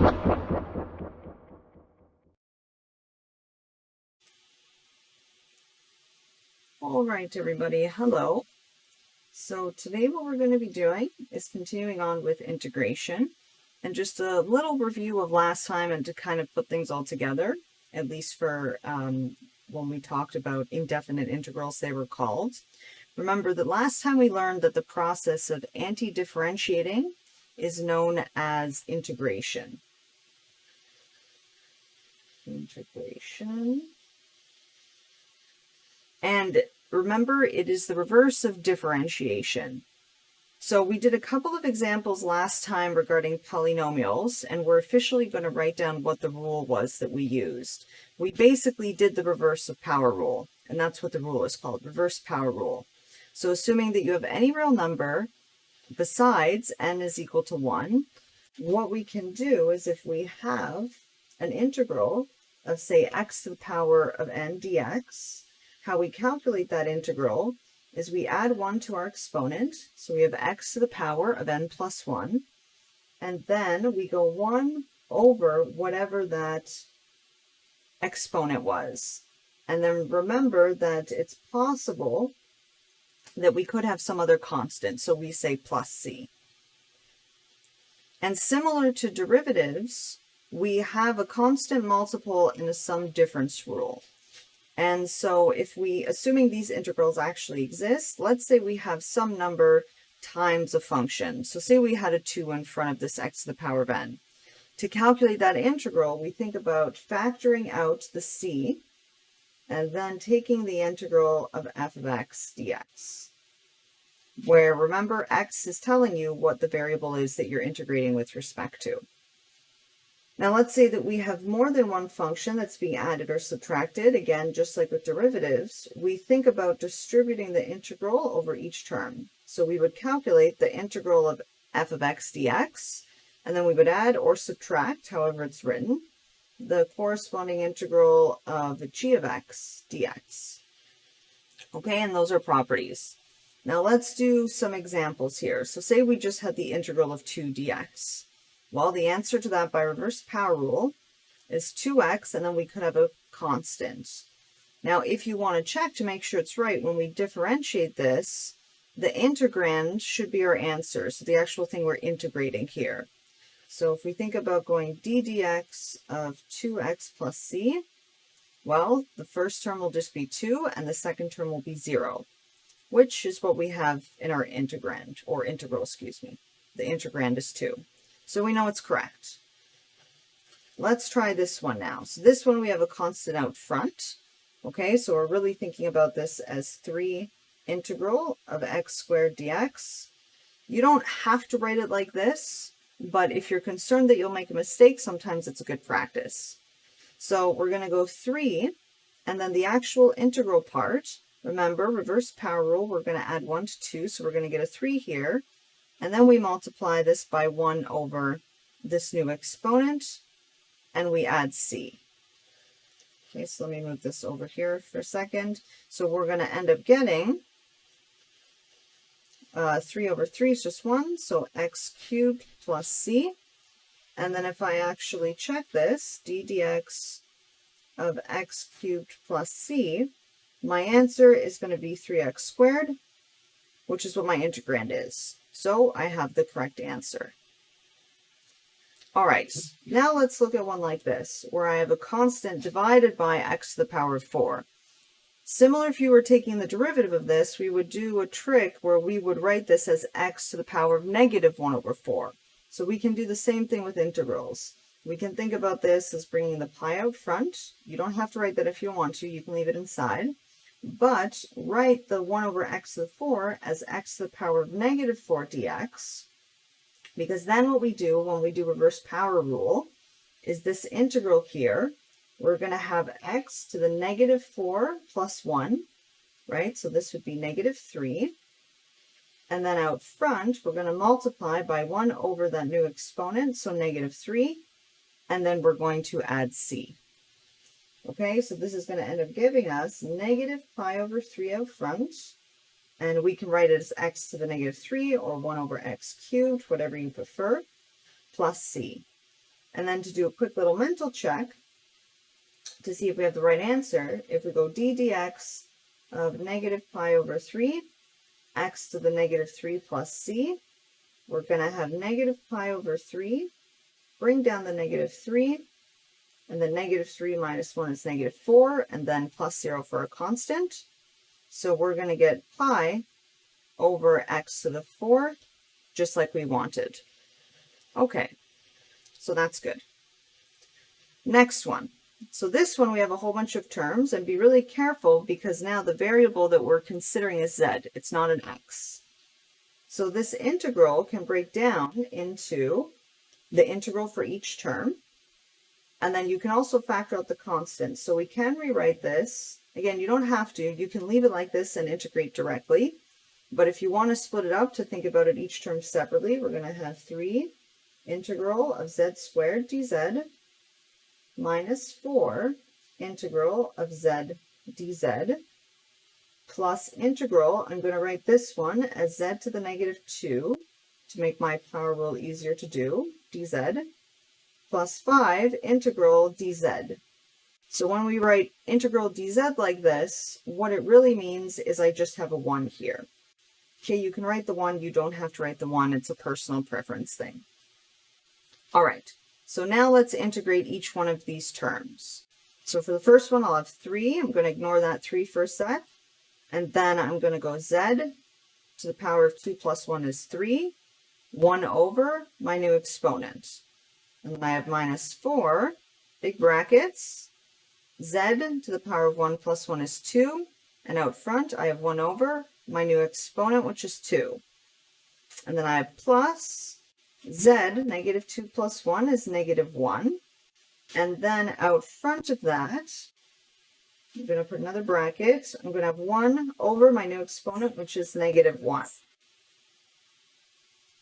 All right, everybody, hello. So today what we're going to be doing is continuing on with integration and just a little review of last time and to kind of put things all together, at least for when we talked about indefinite integrals, they were called. Remember that last time we learned that the process of anti-differentiating is known as integration. And remember, it is the reverse of differentiation. So we did a couple of examples last time regarding polynomials, and we're officially going to write down what the rule was that we used. We basically did the reverse of power rule, and that's what the rule is called, reverse power rule. So assuming that you have any real number besides n is equal to 1, what we can do is if we have an integral of, say, x to the power of n dx, how we calculate that integral is we add 1 to our exponent, so we have x to the power of n plus 1, and then we go 1 over whatever that exponent was. And then remember that it's possible that we could have some other constant, so we say plus c. And similar to derivatives, we have a constant multiple in a sum difference rule. And so if we, assuming these integrals actually exist, let's say we have some number times a function. So say we had a 2 in front of this x to the power of n. To calculate that integral, we think about factoring out the c and then taking the integral of f of x dx, where remember x is telling you what the variable is that you're integrating with respect to. Now let's say that we have more than one function that's being added or subtracted. Again, just like with derivatives, we think about distributing the integral over each term. So we would calculate the integral of f of x dx, and then we would add or subtract, however it's written, the corresponding integral of g of x dx. Okay, and those are properties. Now let's do some examples here. So say we just had the integral of 2 dx. Well, the answer to that by reverse power rule is 2x, and then we could have a constant. Now, if you want to check to make sure it's right, when we differentiate this, the integrand should be our answer, so the actual thing we're integrating here. So if we think about going d dx of 2x plus c, well, the first term will just be 2, and the second term will be 0, which is what we have in our integrand, or integral, excuse me. The integrand is 2. So we know it's correct. Let's try this one now. So this one we have a constant out front. Okay, so we're really thinking about this as 3 integral of x squared dx. You don't have to write it like this, but if you're concerned that you'll make a mistake, sometimes it's a good practice. So we're going to go 3, and then the actual integral part, remember, reverse power rule, we're going to add 1 to 2, so we're going to get a 3 here. And then we multiply this by 1 over this new exponent, and we add c. Okay, so let me move this over here for a second. So we're going to end up getting 3 over 3 is just 1, so x cubed plus c. And then if I actually check this, d dx of x cubed plus c, my answer is going to be 3x squared, which is what my integrand is. So I have the correct answer. All right, now let's look at one like this, where I have a constant divided by x to the power of 4. Similar, if you were taking the derivative of this, we would do a trick where we would write this as x to the power of negative 1 over 4. So we can do the same thing with integrals. We can think about this as bringing the pi out front. You don't have to write that if you want to. You can leave it inside. But write the 1 over x to the 4 as x to the power of negative 4 dx, because then what we do when we do reverse power rule is this integral here, we're going to have x to the negative 4 plus 1, right? So this would be negative 3. And then out front, we're going to multiply by 1 over that new exponent, so negative 3, and then we're going to add c. Okay, so this is going to end up giving us negative pi over 3 out front, and we can write it as x to the negative 3 or 1 over x cubed, whatever you prefer, plus c. And then to do a quick little mental check to see if we have the right answer, if we go d dx of negative pi over 3, x to the negative 3 plus c, we're going to have negative pi over 3, bring down the negative 3, and then negative 3 minus 1 is negative 4, and then plus 0 for a constant. So we're going to get pi over x to the 4, just like we wanted. Okay, so that's good. Next one. So this one we have a whole bunch of terms, and be really careful because now the variable that we're considering is z. It's not an x. So this integral can break down into the integral for each term. And then you can also factor out the constant. So we can rewrite this. Again, you don't have to. You can leave it like this and integrate directly. But if you want to split it up to think about it each term separately, we're going to have 3 integral of z squared dz minus 4 integral of z dz plus integral, I'm going to write this one as z to the negative 2 to make my power rule easier to do, dz, plus 5 integral dz. So when we write integral dz like this, what it really means is I just have a 1 here. Okay, you can write the 1, you don't have to write the 1, it's a personal preference thing. All right, so now let's integrate each one of these terms. So for the first one, I'll have 3. I'm going to ignore that 3 for a sec. And then I'm going to go z to the power of 2 plus 1 is 3, 1 over my new exponent. And then I have minus 4, big brackets, z to the power of 1 plus 1 is 2. And out front, I have 1 over my new exponent, which is 2. And then I have plus z, negative 2 plus 1 is negative 1. And then out front of that, I'm going to put another bracket. I'm going to have 1 over my new exponent, which is negative 1.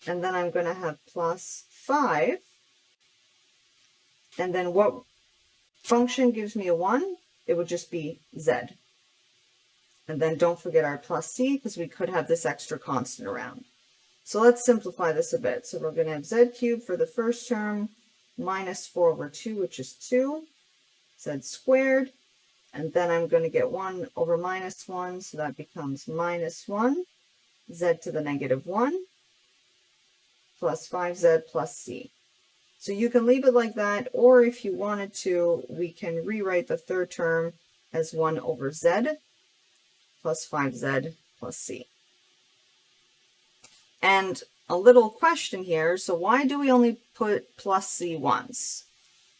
And then I'm going to have plus 5. And then what function gives me a 1? It would just be z. And then don't forget our plus c, because we could have this extra constant around. So let's simplify this a bit. So we're going to have z cubed for the first term, minus 4 over 2, which is 2, z squared. And then I'm going to get 1 over minus 1, so that becomes minus 1, z to the negative 1, plus 5z plus c. So you can leave it like that, or if you wanted to, we can rewrite the third term as 1 over z plus 5z plus c. And a little question here, so why do we only put plus c once?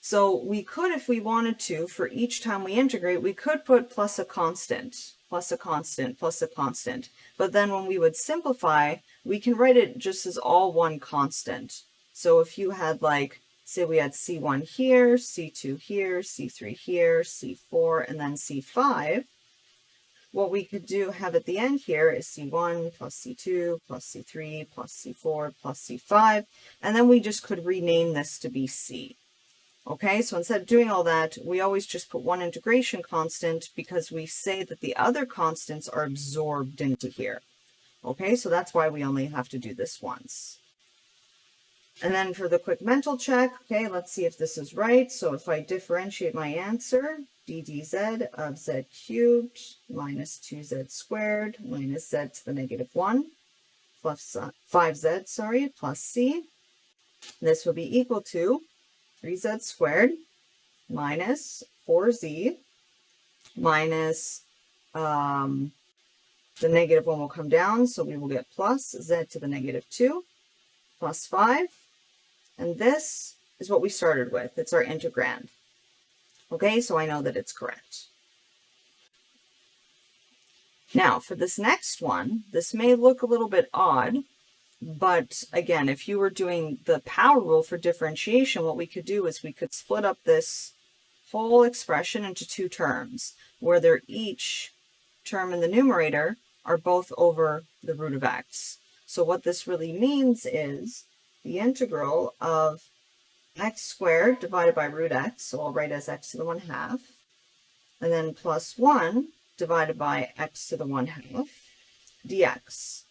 So we could, if we wanted to, for each time we integrate, we could put plus a constant, plus a constant, plus a constant. But then when we would simplify, we can write it just as all one constant. So if you had like, say we had C1 here, C2 here, C3 here, C4, and then C5, what we could do have at the end here is C1 plus C2 plus C3 plus C4 plus C5, and then we just could rename this to be C. Okay, so instead of doing all that, we always just put one integration constant because we say that the other constants are absorbed into here. Okay, so that's why we only have to do this once. And then for the quick mental check, okay, let's see if this is right. So if I differentiate my answer, d dz of z cubed minus 2z squared minus z to the negative 1 plus 5z, sorry, plus c, this will be equal to 3z squared minus 4z minus the negative 1 will come down, so we will get plus z to the negative 2 plus 5. And this is what we started with. It's our integrand. Okay, so I know that it's correct. Now, for this next one, this may look a little bit odd, but again, if you were doing the power rule for differentiation, what we could do is we could split up this whole expression into two terms, where they're each term in the numerator are both over the root of x. So what this really means is the integral of x squared divided by root x, so I'll write as x to the 1/2, and then plus 1 divided by x to the 1/2 dx.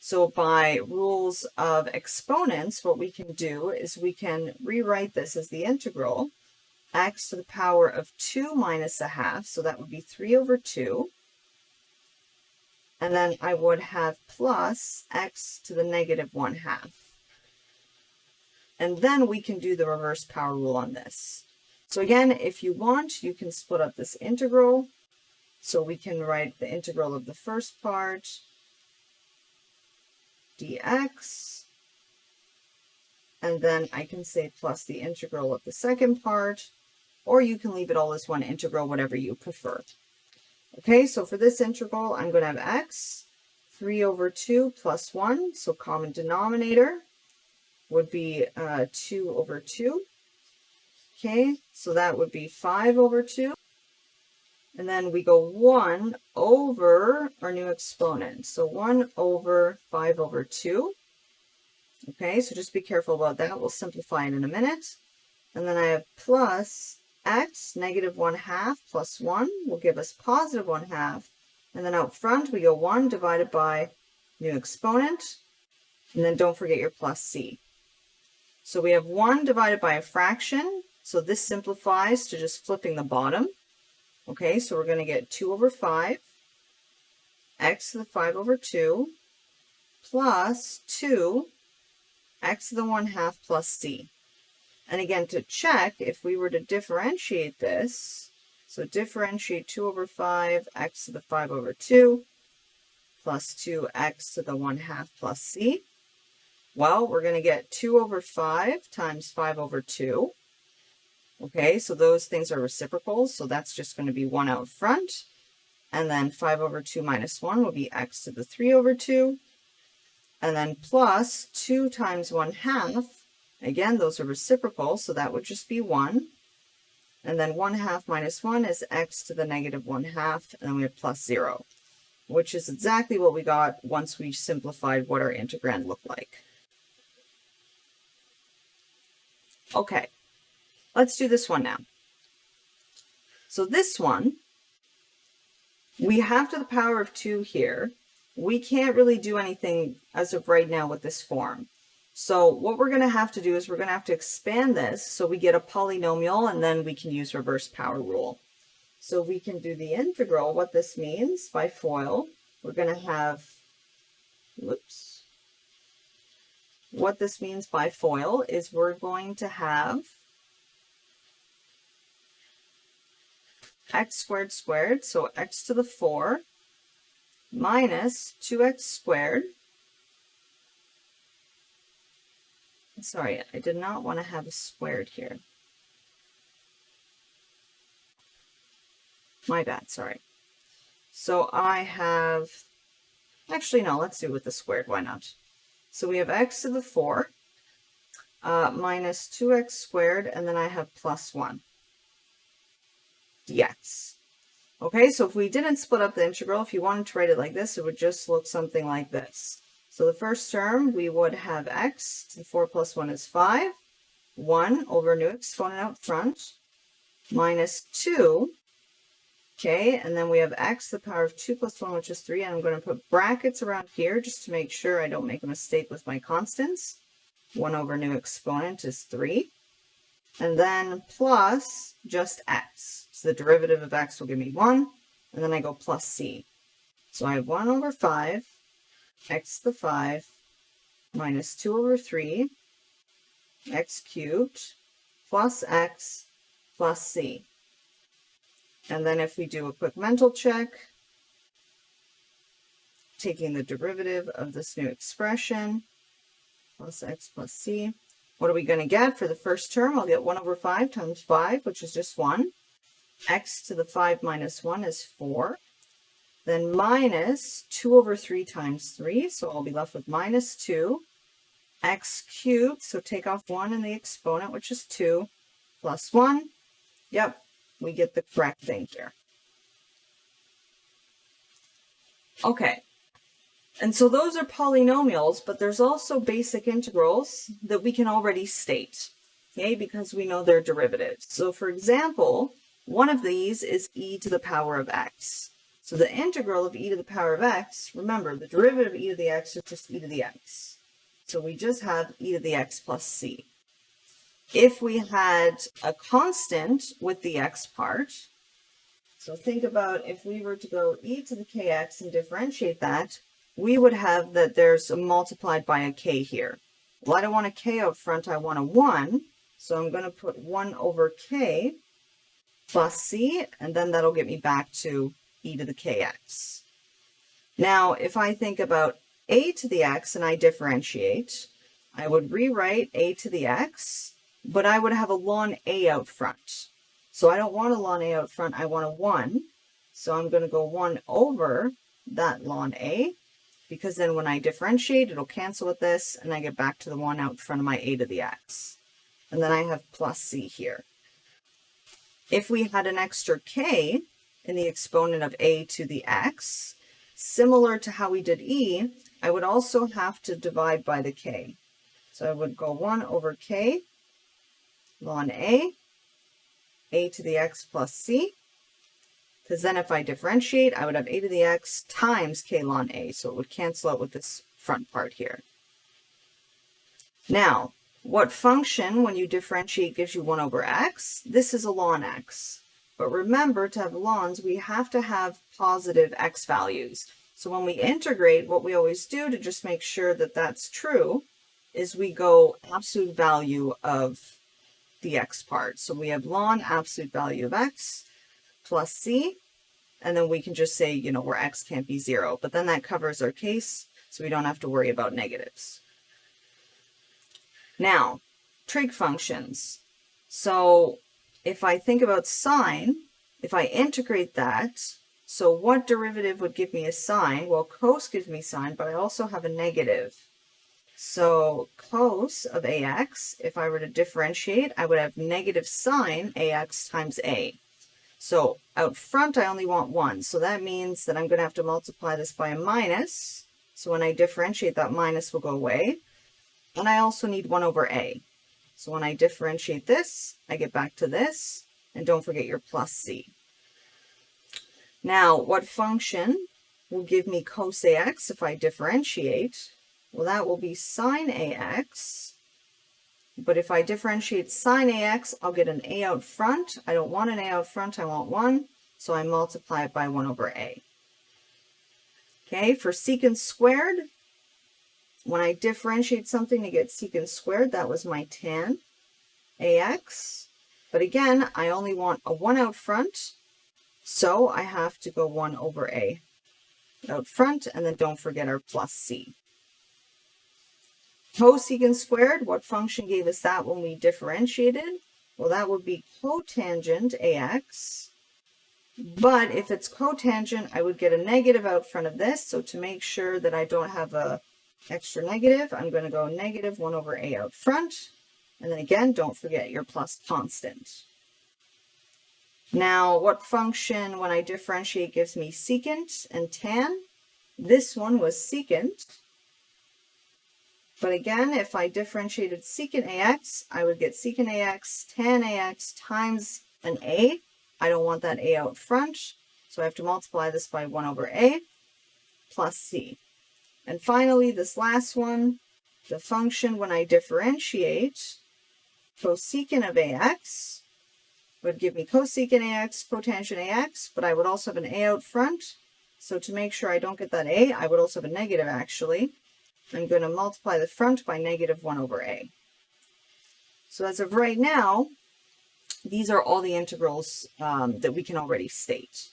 So by rules of exponents, what we can do is we can rewrite this as the integral x to the power of 2 minus a half. So that would be 3 over 2. And then I would have plus x to the negative 1/2. And then we can do the reverse power rule on this. So again, if you want, you can split up this integral. So we can write the integral of the first part, dx, and then I can say plus the integral of the second part, or you can leave it all as one integral, whatever you prefer. Okay, so for this integral, I'm going to have x, 3 over 2 plus 1, so common denominator would be 2 over 2. Okay, so that would be 5 over 2. And then we go 1 over our new exponent. So 1 over 5 over 2. Okay, so just be careful about that. We'll simplify it in a minute. And then I have plus x, negative 1/2 plus 1 will give us positive 1/2. And then out front, we go 1 divided by new exponent. And then don't forget your plus c. So we have 1 divided by a fraction. So this simplifies to just flipping the bottom. Okay, so we're going to get 2 over 5, x to the 5 over 2, plus 2, x to the 1/2 plus c. And again, to check, if we were to differentiate this, so differentiate 2 over 5, x to the 5 over 2, plus 2x to the 1/2 plus c. Well, we're going to get 2 over 5 times 5 over 2. Okay, so those things are reciprocals, so that's just going to be 1 out front. And then 5 over 2 minus 1 will be x to the 3 over 2. And then plus 2 times 1/2. Again, those are reciprocal, so that would just be 1. And then 1/2 minus 1 is x to the negative 1/2, and then we have plus 0, which is exactly what we got once we simplified what our integrand looked like. Okay, let's do this one now. So this one, we have to the power of 2 here. We can't really do anything as of right now with this form. So what we're going to have to do is we're going to have to expand this so we get a polynomial, and then we can use reverse power rule. So we can do the integral. What this means by FOIL, we're going to have, whoops. What this means by FOIL is we're going to have x squared squared, so x to the 4 minus 2x squared. Sorry, I did not want to have a squared here. My bad, sorry. So I have, actually no, let's do it with the squared, why not? So we have x to the 4 minus 2x squared, and then I have plus 1 dx. Okay, so if we didn't split up the integral, if you wanted to write it like this, it would just look something like this. So the first term, we would have x to the 4 plus 1 is 5, 1 over new exponent out front, minus 2, okay, and then we have x to the power of 2 plus 1, which is 3, and I'm going to put brackets around here just to make sure I don't make a mistake with my constants. 1 over new exponent is 3, and then plus just x. So the derivative of x will give me 1, and then I go plus c. So I have 1 over 5, x to the 5, minus 2 over 3, x cubed, plus x, plus c. And then if we do a quick mental check, taking the derivative of this new expression, plus x plus c, what are we going to get for the first term? I'll get 1 over 5 times 5, which is just 1. X to the 5 minus 1 is 4. Then minus 2 over 3 times 3, so I'll be left with minus 2. X cubed, so take off 1 in the exponent, which is 2, plus 1. Yep, we get the correct thing here. Okay, and so those are polynomials, but there's also basic integrals that we can already state, okay, because we know their derivatives. So for example, one of these is e to the power of x. So the integral of e to the power of x, remember, the derivative of e to the x is just e to the x. So we just have e to the x plus c. If we had a constant with the x part, so think about if we were to go e to the kx and differentiate that, we would have that there's a multiplied by a k here. Well, I don't want a k out front, I want a 1. So I'm going to put 1 over k plus c, and then that'll get me back to e to the kx. Now, if I think about a to the x and I differentiate, I would rewrite a to the x, but I would have a ln a out front. So I don't want a ln a out front, I want a 1. So I'm going to go 1 over that ln a, because then when I differentiate, it'll cancel with this, and I get back to the 1 out front of my a to the x. And then I have plus c here. If we had an extra k in the exponent of a to the x, similar to how we did e, I would also have to divide by the k. So I would go 1 over k ln a to the x plus c, because then if I differentiate, I would have a to the x times k ln a, so it would cancel out with this front part here. Now, what function, when you differentiate, gives you 1 over x? This is a ln x. But remember, to have lns, we have to have positive x values. So when we integrate, what we always do to just make sure that that's true is we go absolute value of the x part. So we have ln absolute value of x plus c, and then we can just say, where x can't be 0. But then that covers our case, so we don't have to worry about negatives. Now, trig functions. So if I think about sine, if I integrate that, so what derivative would give me a sine? Well, cos gives me sine, but I also have a negative. So cos of ax, if I were to differentiate, I would have negative sine ax times a. So out front, I only want 1. So that means that I'm going to have to multiply this by a minus. So when I differentiate, that minus will go away. And I also need 1 over a. So when I differentiate this, I get back to this. And don't forget your plus c. Now, what function will give me cos ax if I differentiate? Well, that will be sine ax. But if I differentiate sine ax, I'll get an a out front. I don't want an a out front, I want 1. So I multiply it by 1 over a. Okay, for secant squared, when I differentiate something to get secant squared, that was my tan ax. But again, I only want a 1 out front, so I have to go 1 over a out front, and then don't forget our plus c. Cosecant squared, what function gave us that when we differentiated? Well, that would be cotangent ax. But if it's cotangent, I would get a negative out front of this. So to make sure that I don't have a extra negative, I'm going to go negative 1 over a out front. And then again, don't forget your plus constant. Now, what function, when I differentiate, gives me secant and tan? This one was secant. But again, if I differentiated secant ax, I would get secant ax tan ax times an a. I don't want that a out front, so I have to multiply this by 1 over a plus c. And finally, this last one, the function when I differentiate, cosecant of ax would give me cosecant ax, cotangent ax, but I would also have an a out front. So to make sure I don't get that a, I would also have a negative actually. I'm going to multiply the front by negative 1 over a. So as of right now, these are all the integrals that we can already state.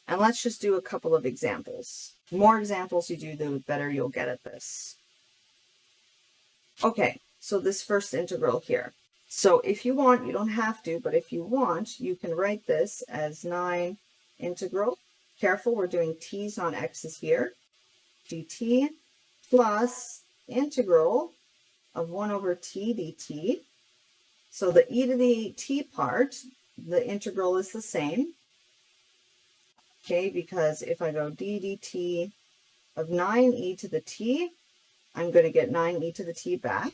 And let's just do a couple of examples. The more examples you do, the better you'll get at this. Okay, so this first integral here. So if you want, you don't have to, but if you want, you can write this as 9 integral. Careful, we're doing t's, not x's here. dt plus integral of 1 over t dt. So the e to the t part, the integral is the same. Okay, because if I go d dt of 9e to the t, I'm going to get 9e to the t back.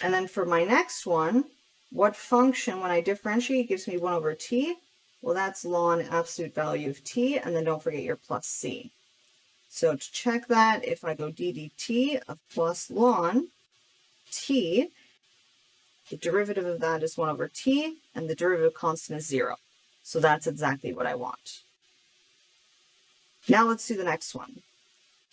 And then for my next one, what function, when I differentiate, gives me 1 over t? Well, that's ln absolute value of t, and then don't forget your plus c. So to check that, if I go d dt of plus ln t, the derivative of that is 1 over t, and the derivative constant is 0. So that's exactly what I want. Now let's do the next one.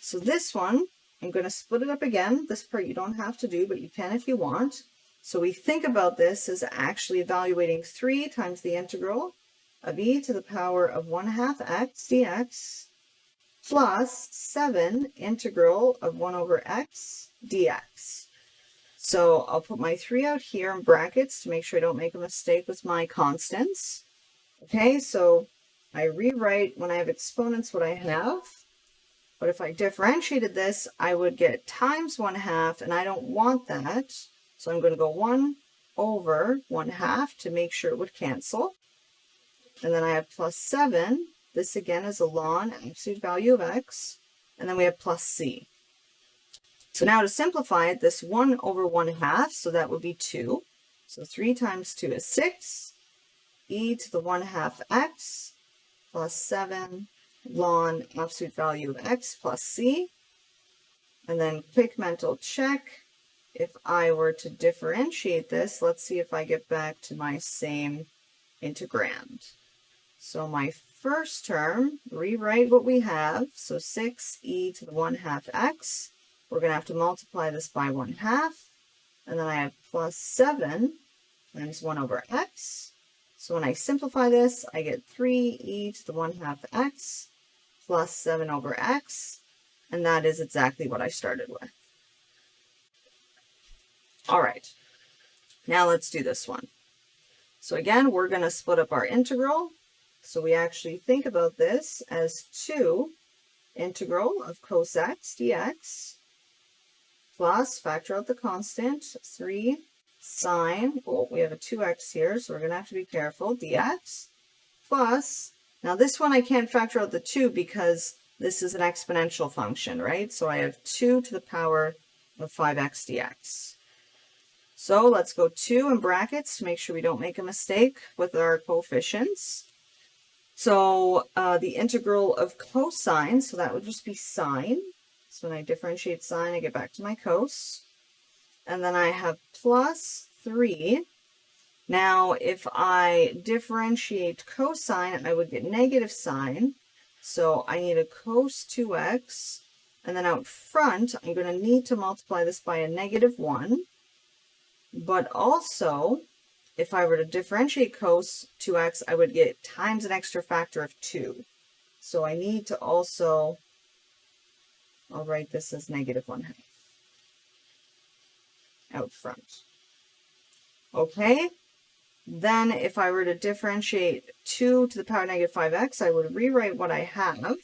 So this one, I'm going to split it up again. This part you don't have to do, but you can if you want. So we think about this as actually evaluating 3 times the integral of e to the power of 1/2 x dx plus 7 integral of 1 over x dx. So I'll put my 3 out here in brackets to make sure I don't make a mistake with my constants. Okay, so I rewrite when I have exponents what I have. But if I differentiated this, I would get times 1/2, and I don't want that. So I'm going to go 1 over 1/2 to make sure it would cancel. And then I have plus 7. This again is a ln absolute value of x. And then we have plus c. So now to simplify it, this 1 over 1/2, so that would be 2. So 3 times 2 is 6. E to the 1/2 x plus 7 ln absolute value of x plus c. And then quick mental check. If I were to differentiate this, let's see if I get back to my same integrand. So my first term, rewrite what we have. So 6e to the 1/2 x. We're going to have to multiply this by 1/2. And then I have plus 7 times 1 over x. So when I simplify this, I get 3e to the 1/2 x plus 7 over x. And that is exactly what I started with. All right, now let's do this one. So again, we're going to split up our integral. So we actually think about this as 2 integral of cos x dx plus, factor out the constant, 3 sine, oh, we have a 2x here, so we're going to have to be careful, dx, plus, now this one I can't factor out the 2 because this is an exponential function, right? So I have 2 to the power of 5x dx. So let's go 2 in brackets to make sure we don't make a mistake with our coefficients. So the integral of cosine, so that would just be sine. So when I differentiate sine, I get back to my cos. And then I have plus 3. Now, if I differentiate cosine, I would get negative sine. So I need a cos 2x. And then out front, I'm going to need to multiply this by a negative 1. But also, if I were to differentiate cos 2x, I would get times an extra factor of 2. So I need to also, I'll write this as negative 1/2 out front. Okay, then if I were to differentiate 2 to the power negative 5x, I would rewrite what I have.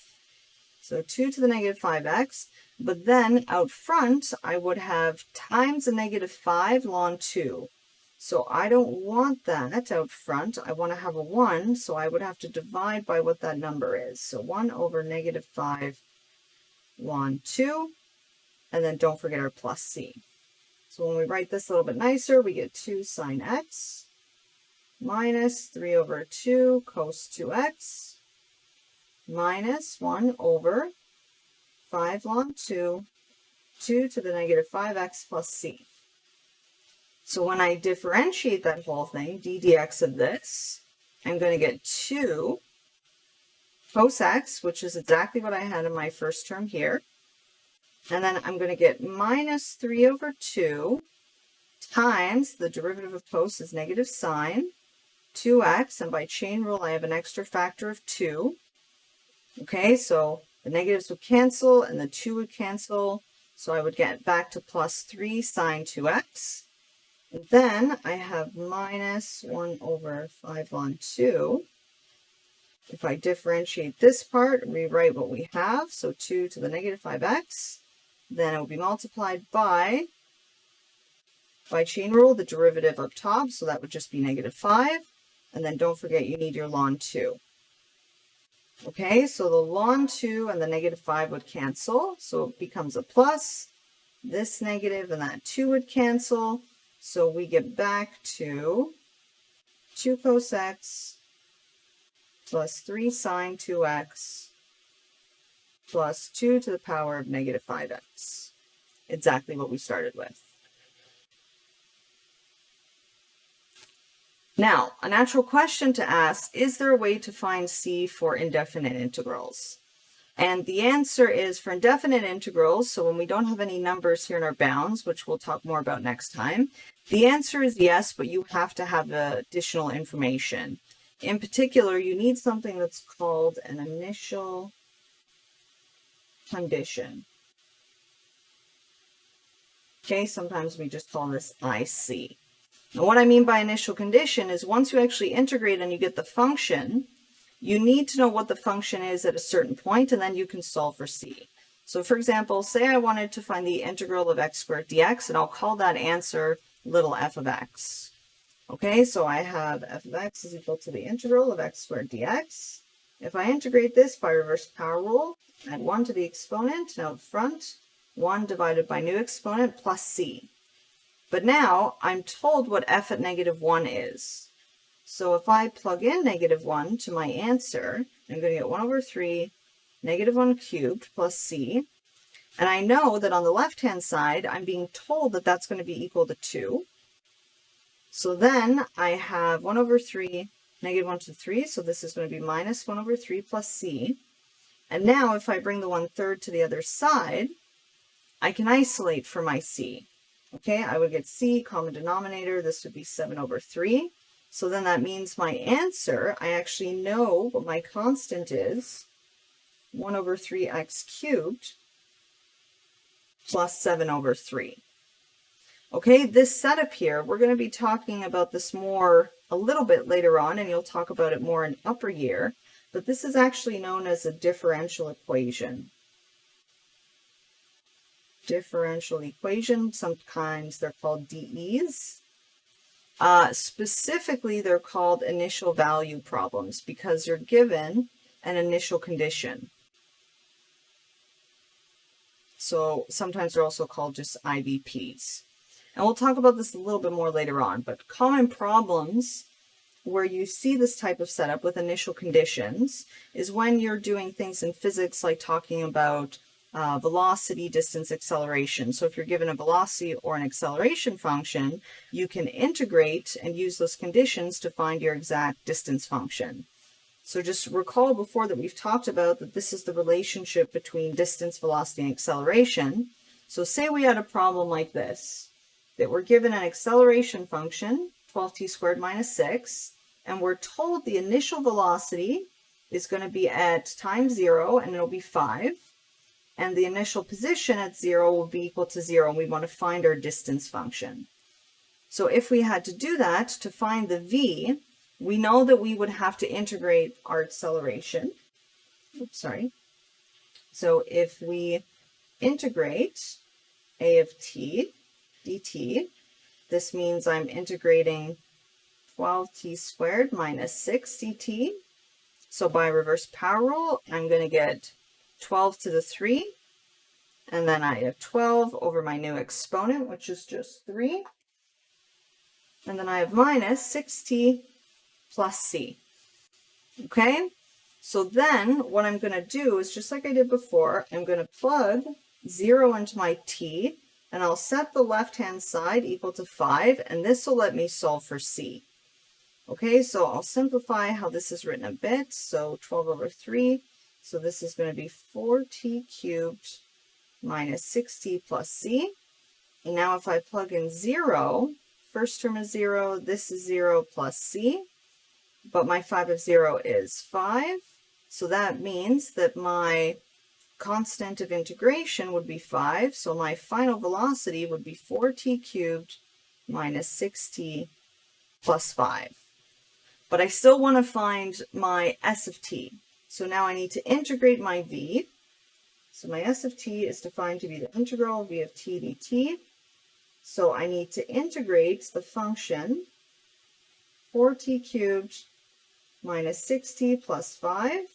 So 2 to the negative 5x, but then out front, I would have times a negative 5 ln 2. So I don't want that out front. I want to have a 1, so I would have to divide by what that number is. So 1 over negative 5 ln 2, and then don't forget our plus c. So when we write this a little bit nicer, we get 2 sine x minus 3 over 2 cos 2x minus 1 over 5 ln 2, 2 to the negative 5x plus c. So when I differentiate that whole thing, d dx of this, I'm going to get 2 cos x, which is exactly what I had in my first term here. And then I'm going to get minus 3 over 2 times the derivative of cos is negative sine 2x, and by chain rule I have an extra factor of 2. Okay, so the negatives would cancel and the 2 would cancel, so I would get back to plus 3 sine 2x. And then I have minus 1 over 5 ln 2. If I differentiate this part, rewrite what we have, so 2 to the negative 5x, then it will be multiplied by chain rule, the derivative up top, so that would just be negative 5. And then don't forget you need your ln 2. Okay, so the ln 2 and the negative 5 would cancel, so it becomes a plus. This negative and that 2 would cancel, so we get back to 2 cos x plus 3 sine 2x plus 2 to the power of negative 5x. Exactly what we started with. Now, a natural question to ask, is there a way to find c for indefinite integrals? And the answer is for indefinite integrals, so when we don't have any numbers here in our bounds, which we'll talk more about next time, the answer is yes, but you have to have additional information. In particular, you need something that's called an initial condition. Okay, sometimes we just call this IC. And what I mean by initial condition is once you actually integrate and you get the function, you need to know what the function is at a certain point, and then you can solve for c. So for example, say I wanted to find the integral of x squared dx, and I'll call that answer little f of x. Okay, so I have f of x is equal to the integral of x squared dx. If I integrate this by reverse power rule, add 1 to the exponent, and out front, 1 divided by new exponent plus c. But now I'm told what f at negative 1 is. So if I plug in negative 1 to my answer, I'm going to get 1 over 3 negative 1 cubed plus c. And I know that on the left-hand side, I'm being told that that's going to be equal to 2. So then I have 1 over 3 negative 1 to 3. So this is going to be minus 1 over 3 plus c. And now if I bring the 1/3 to the other side, I can isolate for my c. Okay, I would get c, common denominator. This would be 7 over 3. So then that means my answer, I actually know what my constant is, 1 over 3x cubed plus 7 over 3. Okay, this setup here, we're going to be talking about this more a little bit later on, and you'll talk about it more in upper year, but this is actually known as a differential equation. Differential equation, sometimes they're called DEs. Specifically, they're called initial value problems because you're given an initial condition. So sometimes they're also called just IVPs. And we'll talk about this a little bit more later on, but common problems where you see this type of setup with initial conditions is when you're doing things in physics like talking about velocity, distance, acceleration. So if you're given a velocity or an acceleration function, you can integrate and use those conditions to find your exact distance function. So just recall before that we've talked about that this is the relationship between distance, velocity, and acceleration. So say we had a problem like this, that we're given an acceleration function, 12t squared minus 6, and we're told the initial velocity is going to be at time 0, and it'll be 5. And the initial position at 0 will be equal to 0, and we want to find our distance function. So if we had to do that to find the v, we know that we would have to integrate our acceleration. Oops, sorry. So if we integrate a of t dt, this means I'm integrating 12t squared minus 6 dt. So by reverse power rule, I'm going to get 12 to the 3, and then I have 12 over my new exponent, which is just 3, and then I have minus 6t plus c. Okay, so then what I'm going to do is just like I did before, I'm going to plug 0 into my t, and I'll set the left-hand side equal to 5, and this will let me solve for c. Okay, so I'll simplify how this is written a bit. So 12 over 3. So this is going to be 4t cubed minus 6t plus c. And now if I plug in 0, first term is 0, this is 0 plus c. But my 5 of 0 is 5. So that means that my constant of integration would be 5. So my final velocity would be 4t cubed minus 6t plus 5. But I still want to find my s of t. So now I need to integrate my v. So my s of t is defined to be the integral v of t dt. So I need to integrate the function 4t cubed minus 6t plus 5.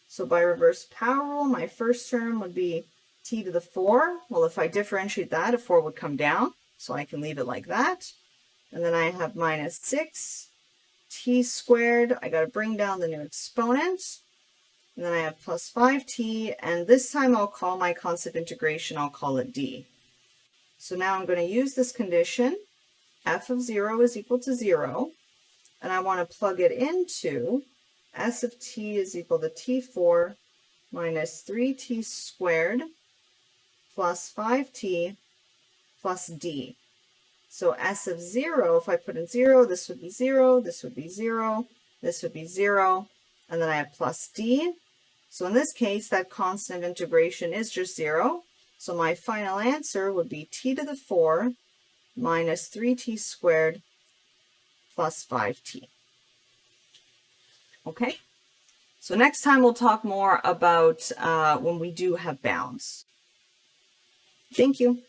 So by reverse power rule, my first term would be t to the 4. Well, if I differentiate that, a 4 would come down. So I can leave it like that. And then I have minus 6 t squared. I got to bring down the new exponent. And then I have plus 5t, and this time I'll call my constant of integration, I'll call it d. So now I'm going to use this condition, f of 0 is equal to 0, and I want to plug it into s of t is equal to t4 minus 3t squared plus 5t plus d. So s of 0, if I put in 0, this would be 0, this would be 0, this would be 0, and then I have plus d. So in this case, that constant of integration is just 0. So my final answer would be t to the 4 minus 3t squared plus 5t. Okay? So next time we'll talk more about when we do have bounds. Thank you.